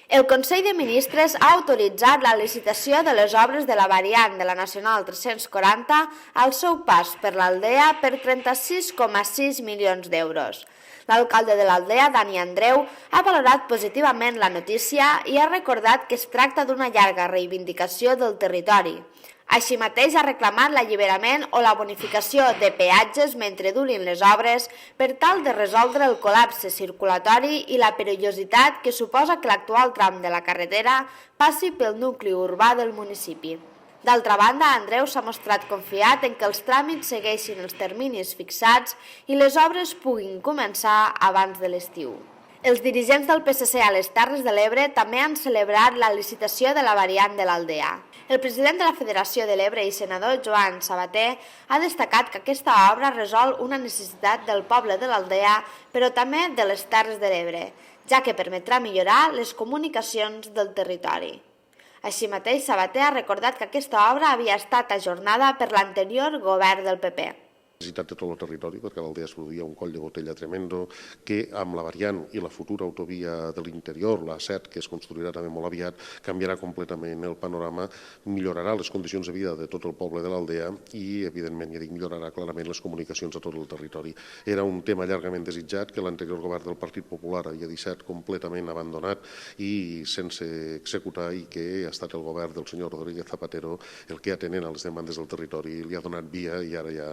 El Consell de Ministres ha autoritzat la licitació de les obres de la variant de la Nacional 340 al seu pas per l'Aldea per 36,6 milions d'euros. L'alcalde de l'Aldea, Dani Andreu, ha valorat positivament la notícia i ha recordat que es tracta d'una llarga reivindicació del territori. Així mateix ha reclamat l'alliberament o la bonificació de peatges mentre durin les obres per tal de resoldre el col·lapse circulatori i la perillositat que suposa que l'actual tram de la carretera passi pel nucli urbà del municipi. D'altra banda, Andreu s'ha mostrat confiat en que els tràmits segueixin els terminis fixats i les obres puguin començar abans de l'estiu. Els dirigents del PSC a les Terres de l'Ebre també han celebrat la licitació de la variant de l'Aldea. El president de la Federació de l'Ebre i senador Joan Sabater ha destacat que aquesta obra resol una necessitat del poble de l'Aldea, però també de les Terres de l'Ebre, ja que permetrà millorar les comunicacions del territori. Així mateix, Sabater ha recordat que aquesta obra havia estat ajornada per l'anterior govern del PP. Necessitat de tot el territori, perquè a l'Aldea es produïa un coll de botella tremendo, que amb la variant i la futura autovia de l'interior, la 7, que es construirà també molt aviat, canviarà completament el panorama, millorarà les condicions de vida de tot el poble de l'Aldea i, evidentment, ja dic, millorarà clarament les comunicacions a tot el territori. Era un tema llargament desitjat que l'anterior govern del Partit Popular havia deixat completament abandonat i sense executar, i que ha estat el govern del senyor Rodríguez Zapatero el que, atenent a les demandes del territori, li ha donat via i ara ja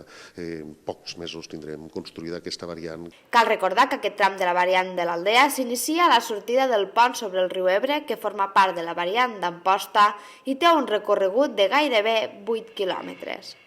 en pocs mesos tindrem construïda aquesta variant. Cal recordar que aquest tram de la variant de l'Aldea s'inicia a la sortida del pont sobre el riu Ebre, que forma part de la variant d'Amposta i té un recorregut de gairebé 8 quilòmetres.